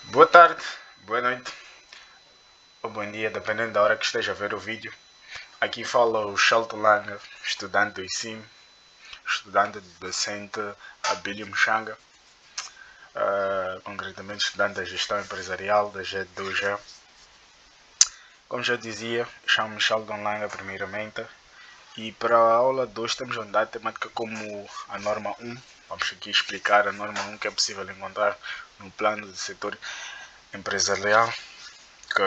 Boa tarde, boa noite ou bom dia, dependendo da hora que esteja a ver o vídeo. Aqui fala o Shelton Langa, estudante do ICIM, estudante docente Abílio Mchanga, concretamente estudante da gestão empresarial da GED2G. Como já dizia, chamo-me Sheldon Langa primeiramente, e para a aula 2 temos uma temática como a norma 1. Vamos aqui explicar a norma 1 que é possível encontrar no plano do setor empresarial, que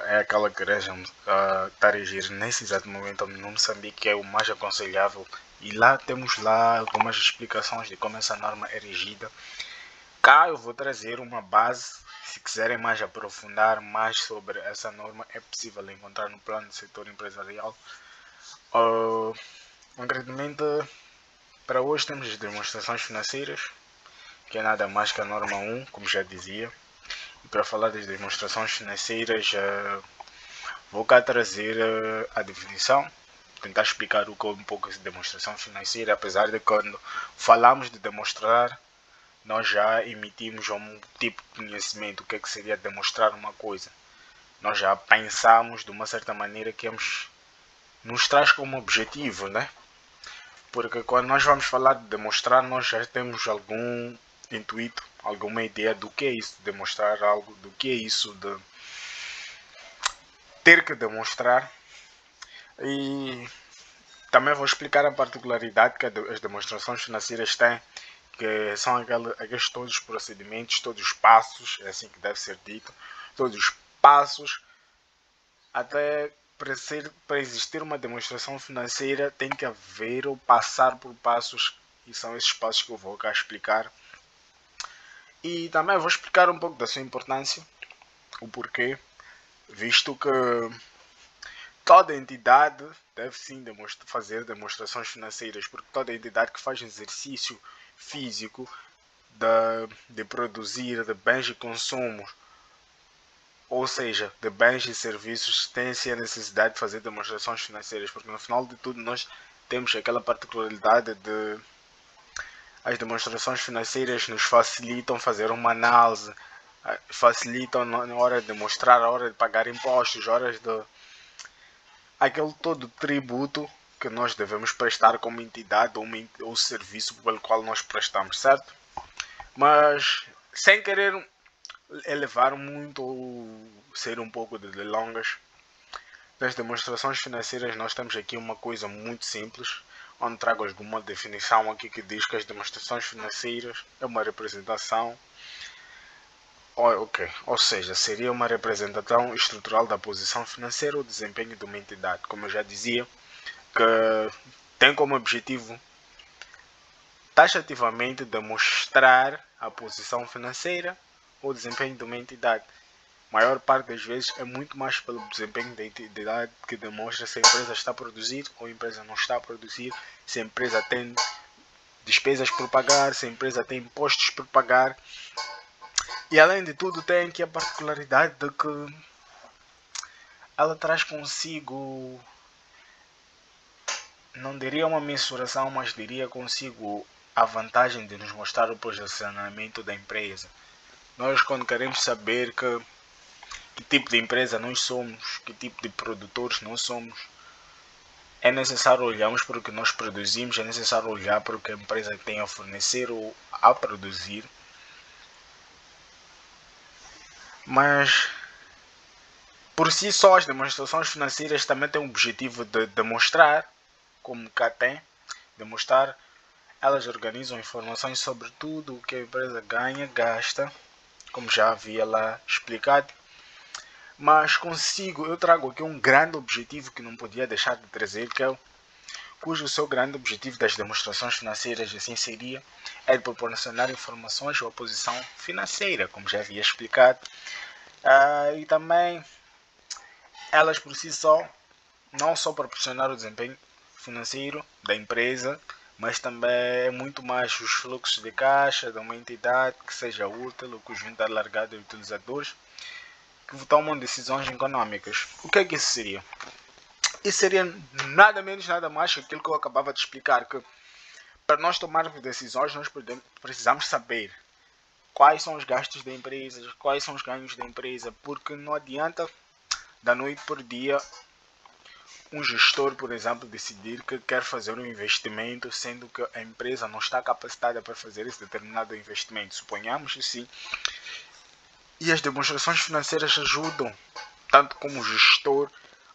é aquela que está a regir nesse exato momento no Moçambique, que é o mais aconselhável, e lá temos lá algumas explicações de como essa norma é regida. Cá eu vou trazer uma base, se quiserem mais aprofundar mais sobre essa norma, é possível encontrar no plano do setor empresarial. Concretamente, para hoje temos as demonstrações financeiras, que é nada mais que a norma 1, como já dizia. E para falar das demonstrações financeiras, vou cá trazer a definição, tentar explicar o que é um pouco de demonstração financeira, apesar de quando falamos de demonstrar, nós já emitimos um tipo de conhecimento, o que é que seria demonstrar uma coisa. Nós já pensamos de uma certa maneira que nos traz como objetivo, né? Porque quando nós vamos falar de demonstrar, nós já temos algum intuito, alguma ideia do que é isso de demonstrar algo, do que é isso de ter que demonstrar. E também vou explicar a particularidade que as demonstrações financeiras têm, que são aqueles todos os procedimentos, todos os passos, é assim que deve ser dito, todos os passos, até para existir uma demonstração financeira tem que haver ou passar por passos, e são esses passos que eu vou cá explicar. E também vou explicar um pouco da sua importância, o porquê, visto que toda entidade deve sim fazer demonstrações financeiras, porque toda entidade que faz exercício físico de produzir de bens e consumos, ou seja, de bens e serviços, tem sim a necessidade de fazer demonstrações financeiras, porque no final de tudo nós temos aquela particularidade de as demonstrações financeiras nos facilitam fazer uma análise, facilitam na hora de mostrar, a hora de pagar impostos, horas de aquele todo tributo que nós devemos prestar como entidade ou serviço pelo qual nós prestamos, certo? Mas sem querer elevar muito ou ser um pouco de delongas, nas demonstrações financeiras nós temos aqui uma coisa muito simples, onde trago alguma definição aqui que diz que as demonstrações financeiras é uma representação, ou seja, seria uma representação estrutural da posição financeira ou desempenho de uma entidade, como eu já dizia, que tem como objetivo taxativamente demonstrar a posição financeira ou desempenho de uma entidade. A maior parte das vezes é muito mais pelo desempenho da entidade que demonstra se a empresa está a produzir ou a empresa não está a produzir, se a empresa tem despesas por pagar, se a empresa tem impostos por pagar. E além de tudo tem aqui a particularidade de que ela traz consigo, não diria uma mensuração, mas diria consigo a vantagem de nos mostrar o posicionamento da empresa. Nós quando queremos saber que tipo de empresa nós somos, que tipo de produtores nós somos, é necessário olharmos para o que nós produzimos, é necessário olhar para o que a empresa tem a fornecer ou a produzir. Mas por si só as demonstrações financeiras também têm o objetivo de demonstrar, como cá tem, demonstrar, elas organizam informações sobre tudo o que a empresa ganha, gasta, como já havia lá explicado. Mas eu trago aqui um grande objetivo que não podia deixar de trazer, cujo seu grande objetivo das demonstrações financeiras assim seria de proporcionar informações ou a posição financeira, como já havia explicado. E também elas por si só, não só proporcionar o desempenho financeiro da empresa, mas também é muito mais os fluxos de caixa de uma entidade que seja útil ao conjunto alargado de utilizadores que tomam decisões econômicas. O que é que isso seria? Isso seria nada menos nada mais que aquilo que eu acabava de explicar, que para nós tomarmos decisões nós precisamos saber quais são os gastos da empresa, quais são os ganhos da empresa, porque não adianta da noite por dia um gestor, por exemplo, decidir que quer fazer um investimento, sendo que a empresa não está capacitada para fazer esse determinado investimento. Suponhamos que sim. E as demonstrações financeiras ajudam, tanto como gestor,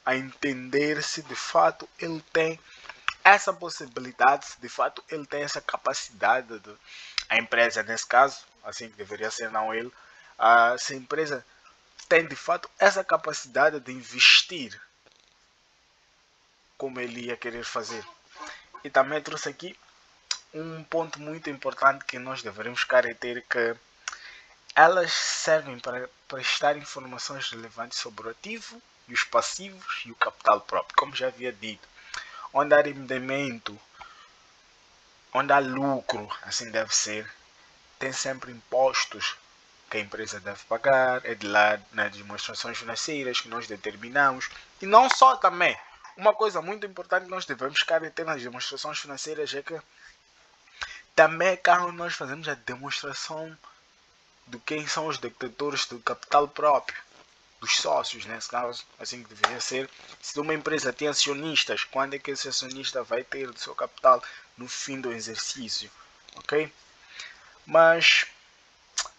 a entender se de fato ele tem essa possibilidade, se de fato ele tem essa capacidade, a empresa nesse caso, assim que deveria ser, não ele, se a empresa tem de fato essa capacidade de investir como ele ia querer fazer. E também trouxe aqui um ponto muito importante que nós devemos ter, que elas servem para prestar informações relevantes sobre o ativo e os passivos e o capital próprio, como já havia dito. Onde há rendimento, onde há lucro, assim deve ser, tem sempre impostos que a empresa deve pagar, é de lá nas demonstrações financeiras que nós determinamos. E não só também, uma coisa muito importante que nós devemos ter nas demonstrações financeiras é que também quando nós fazemos a demonstração de quem são os detentores do capital próprio, dos sócios, nesse caso, assim que deveria ser. Se uma empresa tem acionistas, quando é que esse acionista vai ter do seu capital no fim do exercício, ok? Mas,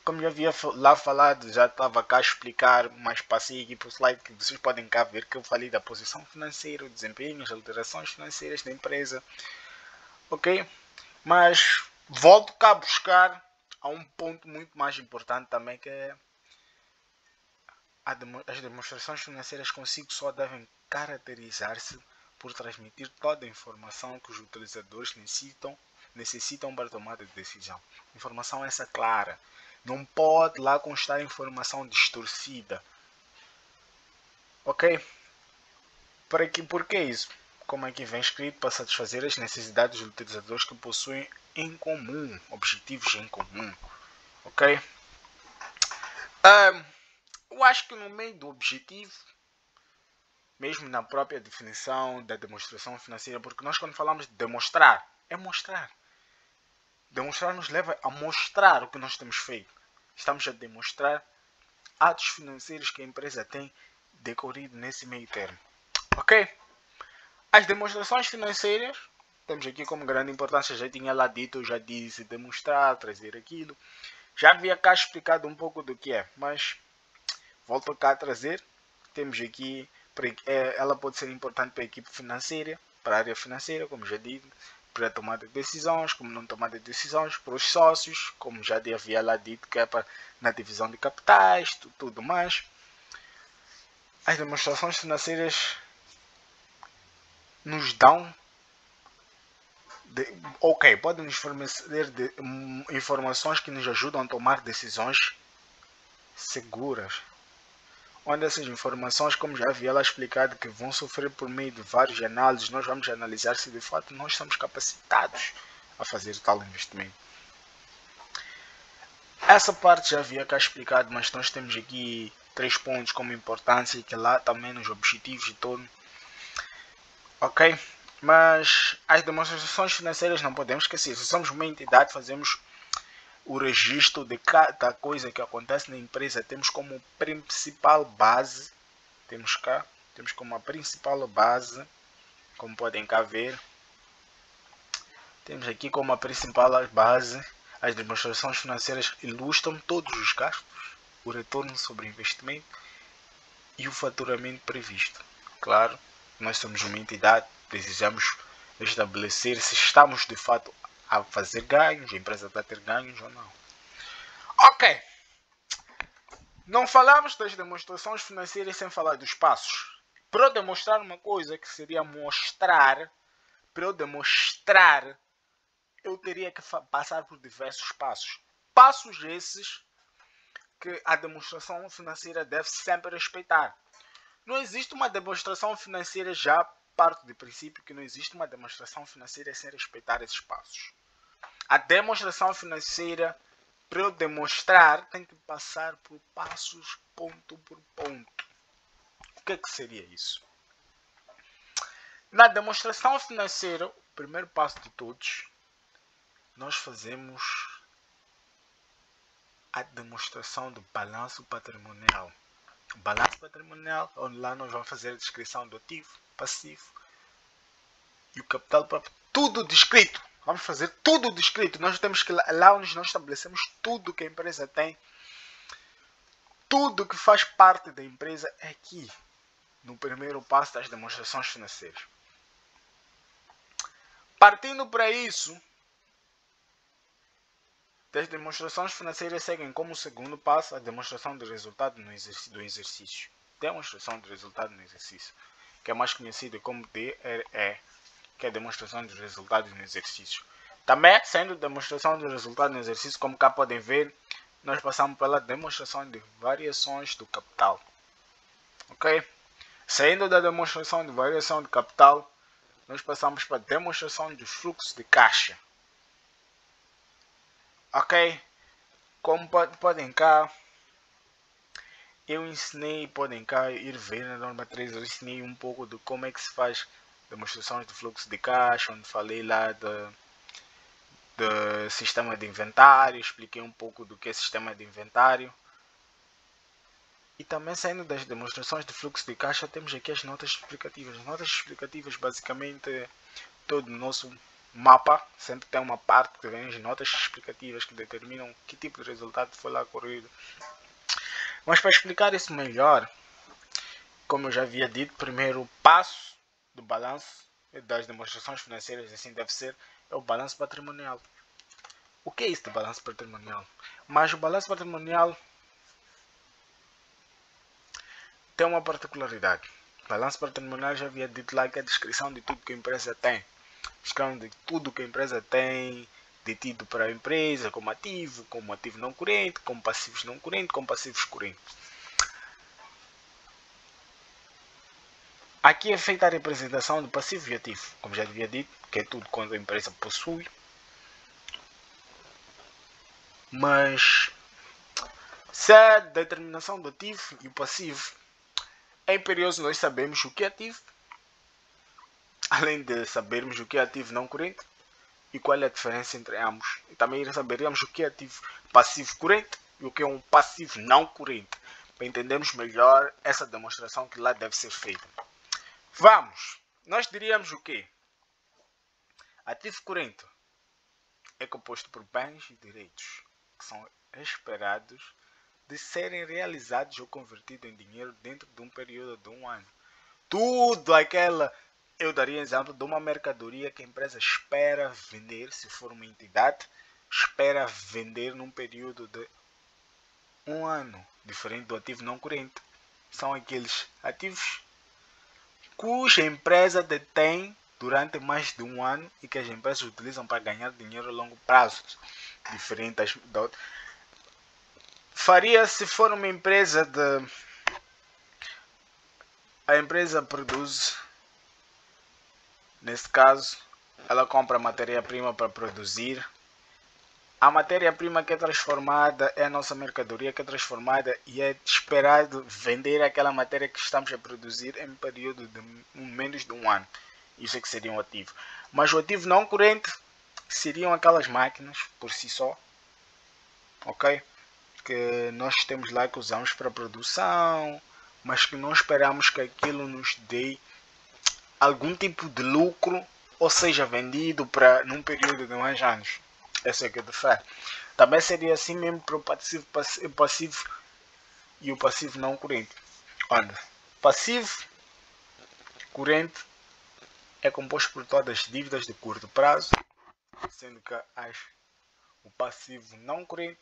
como já havia lá falado, já estava cá a explicar, mas passei aqui para o slide que vocês podem cá ver que eu falei da posição financeira, o desempenho, as alterações financeiras da empresa, ok? Mas volto cá a buscar a um ponto muito mais importante também, que é as demonstrações financeiras consigo só devem caracterizar-se por transmitir toda a informação que os utilizadores necessitam para tomar a decisão. Informação essa clara. Não pode lá constar informação distorcida. Ok? Por que isso? Como aqui vem escrito, para satisfazer as necessidades dos utilizadores que possuem em comum, objetivos em comum. Ok? Eu acho que no meio do objetivo, mesmo na própria definição da demonstração financeira, porque nós quando falamos de demonstrar, é mostrar. Demonstrar nos leva a mostrar o que nós temos feito. Estamos a demonstrar atos financeiros que a empresa tem decorrido nesse meio termo. Ok? As demonstrações financeiras, temos aqui como grande importância, já tinha lá dito, eu já disse, demonstrar, trazer aquilo. Já havia cá explicado um pouco do que é, mas volto cá a trazer. Temos aqui, ela pode ser importante para a equipe financeira, para a área financeira, como já disse, para a tomada de decisões, como não tomada de decisões, para os sócios, como já havia lá dito, que é para, na divisão de capitais, tudo mais. As demonstrações financeiras nos dão, podem nos fornecer informações que nos ajudam a tomar decisões seguras, onde essas informações, como já havia lá explicado, que vão sofrer por meio de várias análises, nós vamos analisar se de fato nós estamos capacitados a fazer tal investimento. Essa parte já havia cá explicado, mas nós temos aqui 3 pontos como importância, que lá também nos objetivos e tudo. Ok? Mas as demonstrações financeiras não podemos esquecer. Se somos uma entidade, fazemos o registro de cada coisa que acontece na empresa. Temos como principal base, temos como a principal base, como podem cá ver, temos aqui como a principal base, as demonstrações financeiras ilustram todos os gastos, o retorno sobre investimento e o faturamento previsto. Claro, nós somos uma entidade, precisamos estabelecer se estamos de fato a fazer ganhos, a empresa está a ter ganhos ou não. Ok, não falamos das demonstrações financeiras sem falar dos passos. Para eu demonstrar uma coisa que seria mostrar, para eu demonstrar, eu teria que passar por diversos passos. Passos esses que a demonstração financeira deve sempre respeitar. Não existe uma demonstração financeira, já parto do princípio que não existe uma demonstração financeira sem respeitar esses passos. A demonstração financeira, para eu demonstrar, tem que passar por passos ponto por ponto. O que seria isso? Na demonstração financeira, o primeiro passo de todos, nós fazemos a demonstração do balanço patrimonial. O balanço patrimonial, onde lá nós vamos fazer a descrição do ativo, passivo e o capital próprio. Tudo descrito. Vamos fazer tudo descrito. Nós temos que lá onde nós estabelecemos tudo que a empresa tem, tudo que faz parte da empresa é aqui, no primeiro passo das demonstrações financeiras. Partindo para isso, as demonstrações financeiras seguem como segundo passo a demonstração de resultado do exercício. Demonstração de resultado no exercício, que é mais conhecido como DRE, que é a demonstração dos resultados no exercício. Também, sendo demonstração de resultado no exercício, como cá podem ver, nós passamos pela demonstração de variações do capital. Ok? Saindo da demonstração de variação de capital, nós passamos para a demonstração dos fluxos de caixa. Ok? Como podem cá, eu ensinei, podem cá ir ver na norma 3, eu ensinei um pouco de como é que se faz demonstrações de fluxo de caixa, onde falei lá do sistema de inventário, expliquei um pouco do que é sistema de inventário. E também, saindo das demonstrações de fluxo de caixa, temos aqui as notas explicativas. As notas explicativas, basicamente, todo o nosso mapa sempre tem uma parte que vem as notas explicativas que determinam que tipo de resultado foi lá ocorrido. Mas para explicar isso melhor, como eu já havia dito, primeiro passo do balanço das demonstrações financeiras, assim deve ser, é o balanço patrimonial. O que é isso de balanço patrimonial? Mas o balanço patrimonial tem uma particularidade. O balanço patrimonial já havia dito lá que é a descrição de tudo que a empresa tem. Descrição de tudo que a empresa tem detido para a empresa, como ativo não corrente, como passivos não correntes, como passivos correntes. Aqui é feita a representação do passivo e ativo, como já havia dito, que é tudo quando a empresa possui. Mas se a determinação do ativo e o passivo é imperioso, nós sabemos o que é ativo, além de sabermos o que é ativo não corrente e qual é a diferença entre ambos. E também saberíamos o que é ativo passivo corrente e o que é um passivo não corrente, para entendermos melhor essa demonstração que lá deve ser feita. Vamos! Nós diríamos o quê? Ativo corrente é composto por bens e direitos que são esperados de serem realizados ou convertidos em dinheiro dentro de um período de um ano. Tudo aquela, eu daria exemplo de uma mercadoria que a empresa espera vender, se for uma entidade, espera vender num período de um ano, diferente do ativo não corrente. São aqueles ativos cuja empresa detém durante mais de um ano e que as empresas utilizam para ganhar dinheiro a longo prazo, diferente da outra. Faria se for uma empresa a empresa produz, nesse caso, ela compra matéria-prima para produzir. A matéria-prima que é transformada é a nossa mercadoria que é transformada e é esperado vender aquela matéria que estamos a produzir em um período de menos de um ano. Isso é que seria um ativo. Mas o ativo não corrente seriam aquelas máquinas por si só, ok? Que nós temos lá que usamos para produção, mas que não esperamos que aquilo nos dê algum tipo de lucro, ou seja, vendido para num período de mais anos. Essa é que é de fé. Também seria assim mesmo para o passivo e o passivo não corrente. Olha, passivo corrente é composto por todas as dívidas de curto prazo, sendo que o passivo não corrente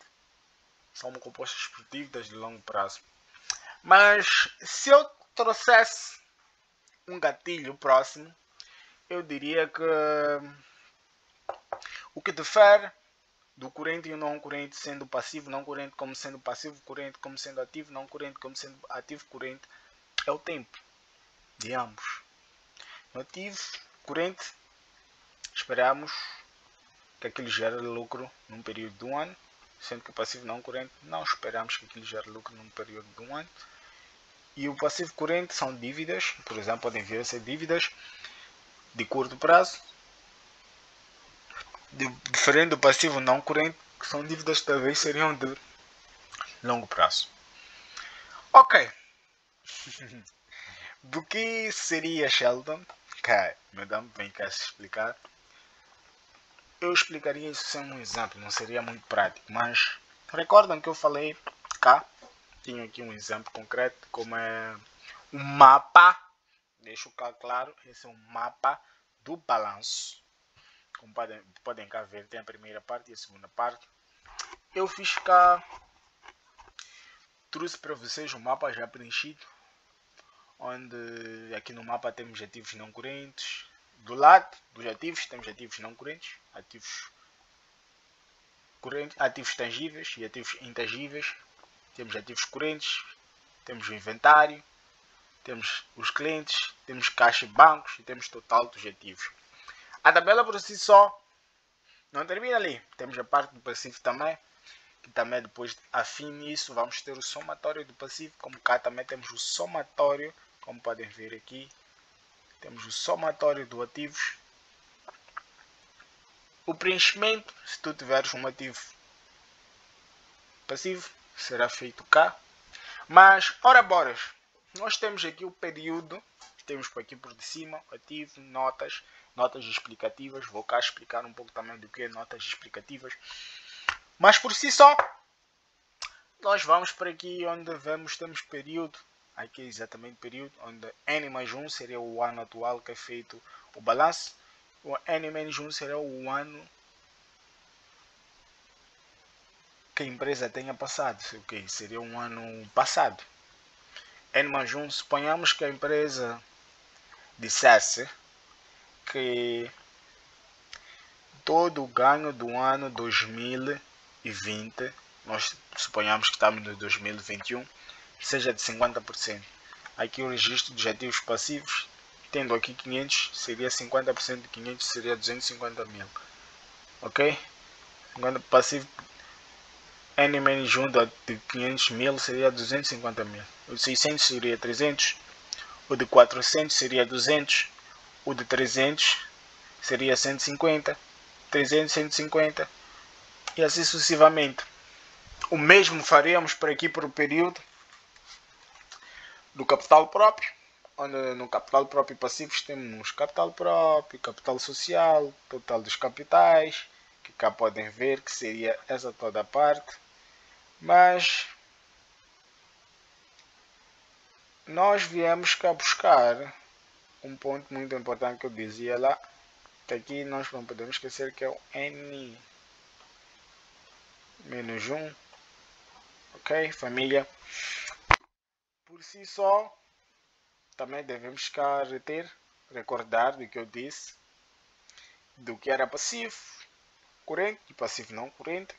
são compostas por dívidas de longo prazo. Mas se eu trouxesse um gatilho próximo, eu diria que o que difere do corrente e o não corrente, sendo passivo não corrente, como sendo passivo corrente, como sendo ativo não corrente, como sendo ativo corrente, é o tempo de ambos. No ativo corrente, esperamos que aquilo gere lucro num período de um ano, sendo que o passivo não corrente não esperamos que aquilo gere lucro num período de um ano. E o passivo corrente são dívidas, por exemplo, podem vir a ser dívidas de curto prazo, diferente do passivo não corrente, que são dívidas que talvez seriam de longo prazo. Ok. Do que seria Sheldon? Ok, madame, vem cá se explicar. Eu explicaria isso sem um exemplo, não seria muito prático, mas recordam que eu falei cá? Tenho aqui um exemplo concreto, como é um mapa. Deixo cá claro, esse é um mapa do balanço. Como podem cá ver, tem a primeira parte e a segunda parte. Eu fiz cá, trouxe para vocês um mapa já preenchido, onde aqui no mapa temos ativos não correntes. Do lado dos ativos temos ativos não correntes, ativos tangíveis e ativos intangíveis. Temos ativos correntes, temos o inventário, temos os clientes, temos caixa e bancos e temos total dos ativos. A tabela por si só não termina ali. Temos a parte do passivo também, que também depois afim nisso vamos ter o somatório do passivo, como cá também temos o somatório, como podem ver aqui. Temos o somatório do ativos. O preenchimento, se tu tiveres um ativo passivo, será feito cá. Mas, ora boras, nós temos aqui o período, temos por aqui por de cima, ativo, notas explicativas. Vou cá explicar um pouco também do que é notas explicativas. Mas por si só, nós vamos para aqui onde temos período. Aqui é exatamente período, onde N mais 1 seria o ano atual que é feito o balanço. O N menos 1 será o ano que a empresa tenha passado. Okay, seria um ano passado. N mais 1, suponhamos que a empresa dissesse que todo o ganho do ano 2020, nós suponhamos que estamos no 2021, seja de 50%. Aqui o registro dos ativos passivos, tendo aqui 500, seria 50% de 500, seria 250 mil. Ok? 50 passivo N menos 1 de 500 mil seria 250 mil. O de 600 seria 300. O de 400 seria 200. O de 300 seria 150. 300, 150. E assim sucessivamente. O mesmo faríamos por aqui para o período do capital próprio. Onde no capital próprio passivos temos capital próprio, capital social, total dos capitais. Que cá podem ver que seria essa toda a parte. Mas nós viemos cá buscar um ponto muito importante que eu dizia lá, que aqui nós não podemos esquecer que é o N menos 1, ok, família. Por si só, também devemos cá recordar do que eu disse, do que era passivo corrente e passivo não corrente.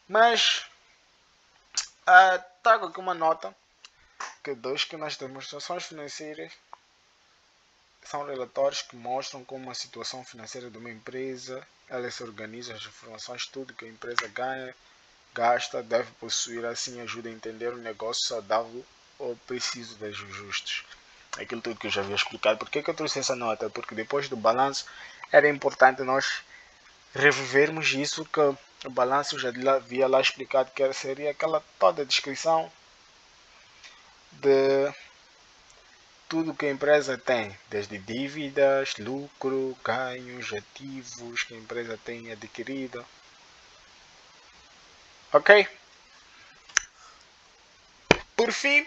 Mas trago aqui uma nota que nas demonstrações financeiras são relatórios que mostram como a situação financeira de uma empresa, ela se organiza, as informações, tudo que a empresa ganha, gasta, deve possuir, assim ajuda a entender o negócio saudável ou preciso de ajustes. Aquilo tudo que eu já havia explicado. Por que eu trouxe essa nota? Porque depois do balanço era importante nós revivermos isso, que o balanço já havia lá explicado que seria aquela toda a descrição de tudo que a empresa tem, desde dívidas, lucro, ganhos, ativos que a empresa tem adquirido. Ok? Por fim,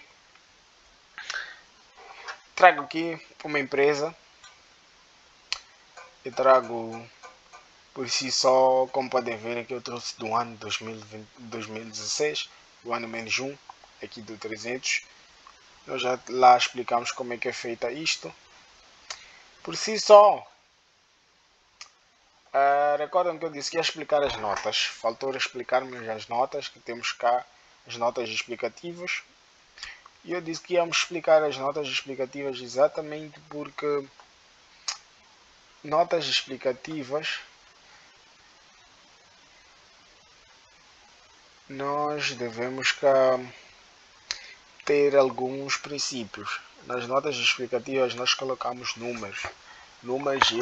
trago aqui uma empresa. Eu trago por si só, como podem ver aqui, eu trouxe do ano 2016, do ano menos 1, aqui do 300. Nós já lá explicamos como é que é feita isto. Por si só, recordam que eu disse que ia explicar as notas. Faltou explicar-me as notas, que temos cá as notas explicativas. E eu disse que íamos explicar as notas explicativas exatamente porque notas explicativas nós devemos cá ter alguns princípios. Nas notas explicativas nós colocamos números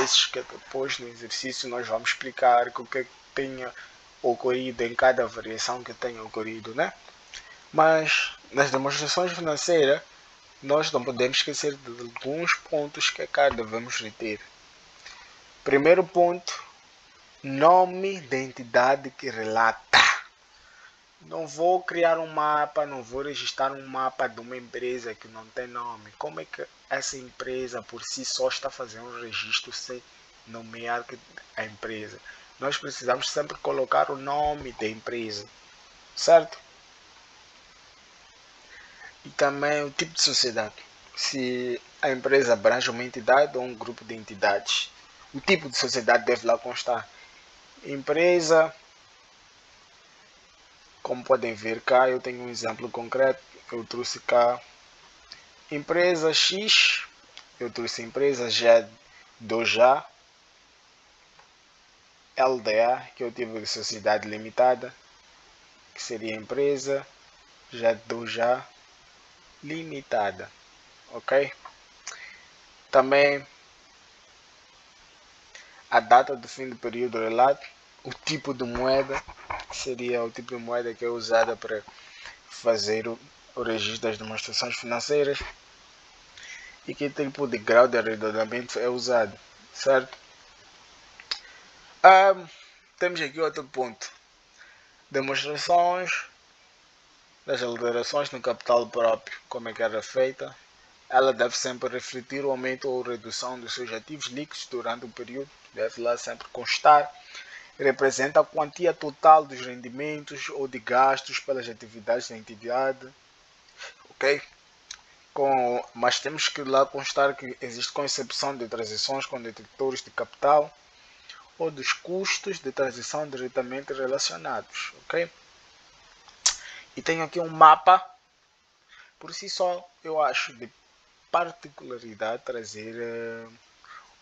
esses que depois no exercício nós vamos explicar que o que tenha ocorrido em cada variação que tenha ocorrido, né? Mas nas demonstrações financeiras nós não podemos esquecer de alguns pontos que cá devemos reter. Primeiro ponto, nome da entidade que relata. Não vou criar um mapa, não vou registrar um mapa de uma empresa que não tem nome. Como é que essa empresa por si só está fazendo um registro sem nomear a empresa? Nós precisamos sempre colocar o nome da empresa, certo? E também o tipo de sociedade. Se a empresa abrange uma entidade ou um grupo de entidades. O tipo de sociedade deve lá constar. Empresa, como podem ver cá, eu tenho um exemplo concreto. Eu trouxe cá empresa X, eu trouxe empresa G2A, LDA, que é o tipo de sociedade limitada, que seria empresa G2A limitada, ok? Também a data do fim do período relato, o tipo de moeda, que seria o tipo de moeda que é usada para fazer o registro das demonstrações financeiras e que tipo de grau de arredondamento é usado, certo? Temos aqui outro ponto, demonstrações das alterações no capital próprio, como é que era feita. Ela deve sempre refletir o aumento ou redução dos seus ativos líquidos durante o período, deve lá sempre constar. Representa a quantia total dos rendimentos ou de gastos pelas atividades da entidade, ok? Mas temos que lá constar que existe concepção de transações com detentores de capital ou dos custos de transição diretamente relacionados, ok? E tenho aqui um mapa, por si só eu acho de particularidade trazer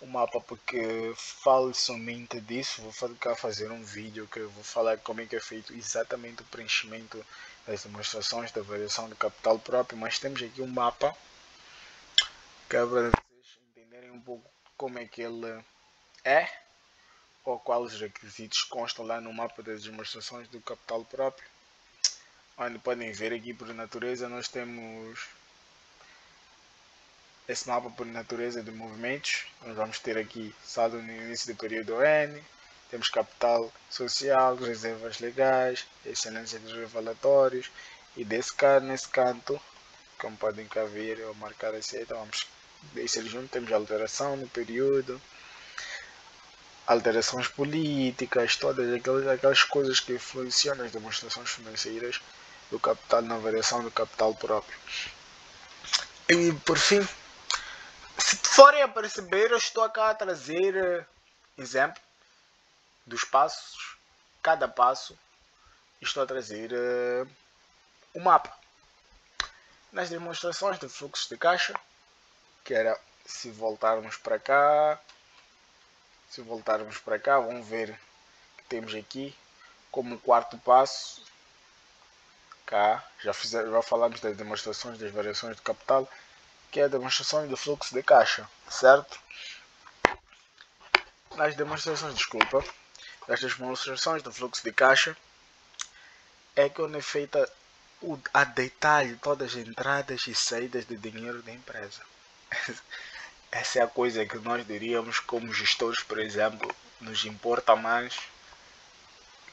o mapa, porque falo somente disso. Vou fazer um vídeo que eu vou falar como é que é feito exatamente o preenchimento das demonstrações da variação do capital próprio, mas temos aqui um mapa que é para vocês entenderem um pouco como é que ele é, ou quais os requisitos constam lá no mapa das demonstrações do capital próprio. Onde podem ver aqui por natureza, nós temos esse mapa por natureza de movimentos. Nós vamos ter aqui saldo no início do período N, temos capital social, reservas legais, excelência dos revelatórios, e nesse canto, como podem cá ver, eu marcar a seta, vamos deixar junto, temos alteração no período, alterações políticas, todas aquelas coisas que influenciam nas demonstrações financeiras do capital, na variação do capital próprio. E por fim, se forem a perceber, eu estou cá a trazer exemplo dos passos, cada passo estou a trazer o mapa. Nas demonstrações de fluxo de caixa, que era, se voltarmos para cá, vamos ver que temos aqui como quarto passo, cá, já falamos das demonstrações das variações de capital, que é a demonstração do fluxo de caixa, certo? Nas demonstrações, das demonstrações do fluxo de caixa, é que onde é feita a detalhe todas as entradas e saídas de dinheiro da empresa. Essa é a coisa que nós diríamos como gestores, por exemplo, nos importa mais,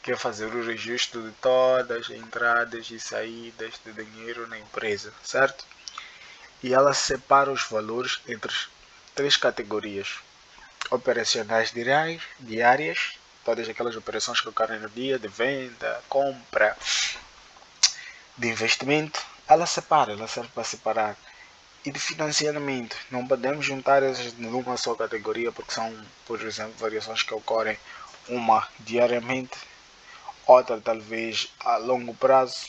que é fazer o registro de todas as entradas e saídas de dinheiro na empresa, certo? E ela separa os valores entre 3 categorias: operacionais diárias, todas aquelas operações que ocorrem no dia, de venda, compra, de investimento, ela serve para separar. E de financiamento, não podemos juntar essas numa só categoria, porque são, por exemplo, variações que ocorrem, uma diariamente, outra talvez a longo prazo,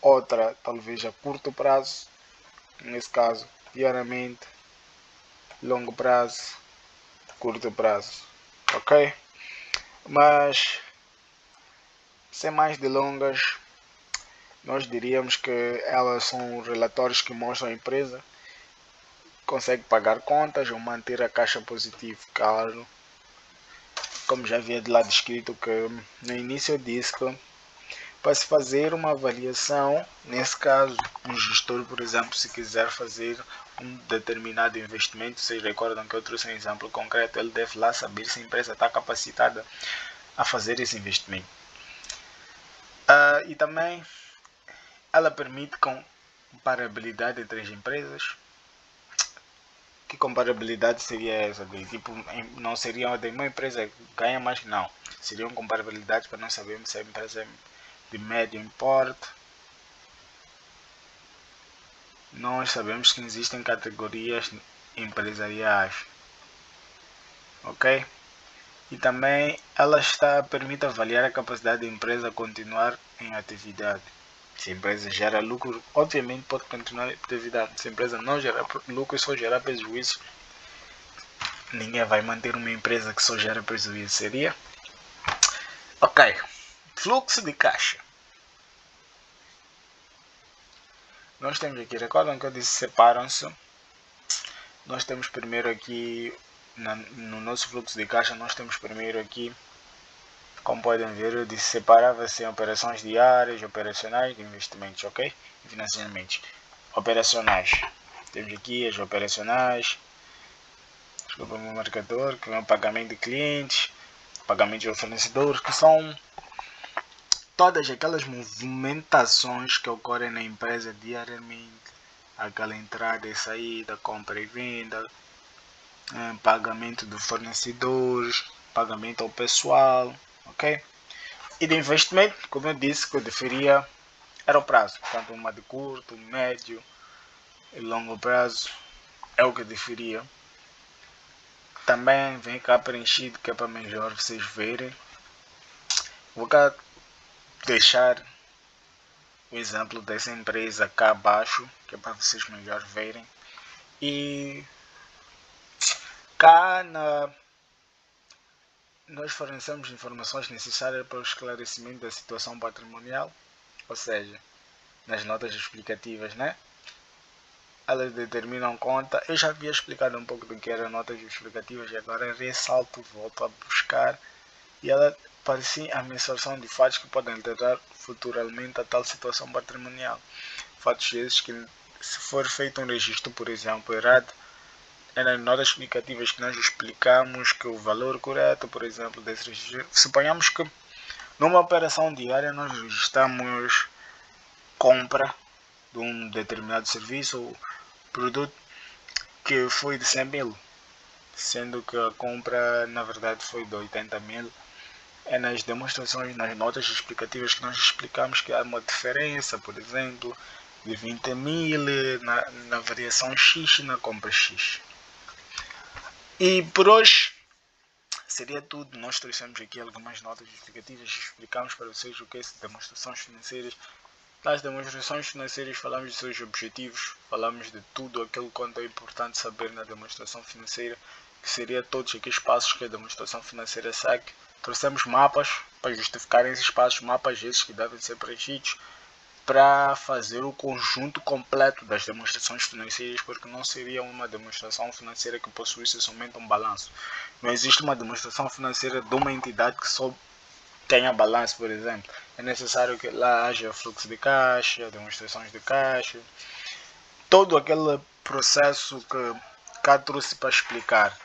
outra talvez a curto prazo, nesse caso diariamente, longo prazo, curto prazo, ok? Mas sem mais delongas, nós diríamos que elas são relatórios que mostram a empresa consegue pagar contas ou manter a caixa positivo, claro, como já havia de lá descrito, que no início eu disse que para se fazer uma avaliação, nesse caso, um gestor, por exemplo, se quiser fazer um determinado investimento, vocês recordam que eu trouxe um exemplo concreto, ele deve lá saber se a empresa está capacitada a fazer esse investimento. E também ela permite comparabilidade entre as empresas. Que comparabilidade seria essa? Tipo, não seria de uma empresa ganha mais, não. Seriam comparabilidades para nós sabermos se a empresa é de médio porte. Nós sabemos que existem categorias empresariais, ok? E também ela permite avaliar a capacidade da empresa a continuar em atividade. Se a empresa gera lucro, obviamente pode continuar em atividade. Se a empresa não gera lucro e só gerar prejuízo, ninguém vai manter uma empresa que só gera prejuízo, seria? Ok, fluxo de caixa. Nós temos aqui, recordam que eu disse separam-se. Nós temos primeiro aqui, no nosso fluxo de caixa, nós temos primeiro aqui, como podem ver, eu disse separava-se em operações diárias, operacionais de investimentos, ok? E financiamentos. Operacionais. Temos aqui as operacionais. Desculpa o meu marcador, que é o pagamento de clientes, pagamento de fornecedores, que são todas aquelas movimentações que ocorrem na empresa diariamente, aquela entrada e saída, compra e venda, pagamento de fornecedores, pagamento ao pessoal, ok? E de investimento, como eu disse, que eu deferia era o prazo, tanto uma de curto, médio e longo prazo, é o que eu deferia. Também vem cá preenchido, que é para melhor vocês verem. Vou cá deixar o exemplo dessa empresa cá abaixo, que é para vocês melhor verem. E cá nós fornecemos informações necessárias para o esclarecimento da situação patrimonial, ou seja, nas notas explicativas, né? Elas determinam conta. Eu já havia explicado um pouco do que eram notas explicativas e agora ressalto, volto a buscar. E ela parecia a menção de fatos que podem alterar futuramente a tal situação patrimonial. Fatos esses que, se for feito um registro, por exemplo, errado, nas notas explicativas que nós explicamos que o valor correto, por exemplo, desse registro, suponhamos que numa operação diária nós registramos compra de um determinado serviço ou produto que foi de 100 mil, sendo que a compra na verdade foi de 80 mil. É nas demonstrações, nas notas explicativas que nós explicamos que há uma diferença, por exemplo, de 20 mil na variação X e na compra X. E por hoje seria tudo. Nós trouxemos aqui algumas notas explicativas e explicamos para vocês o que é demonstrações financeiras. Nas demonstrações financeiras falamos de seus objetivos, falamos de tudo aquilo quanto é importante saber na demonstração financeira, que seria todos aqueles passos que a demonstração financeira segue. Trouxemos mapas para justificar esses passos, mapas esses que devem ser preenchidos para fazer o conjunto completo das demonstrações financeiras, porque não seria uma demonstração financeira que possuísse somente um balanço. Não existe uma demonstração financeira de uma entidade que só tenha balanço, por exemplo. É necessário que lá haja fluxo de caixa, demonstrações de caixa, todo aquele processo que cá trouxe para explicar.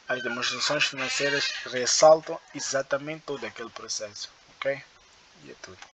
As demonstrações financeiras ressaltam exatamente todo aquele processo, ok? E é tudo.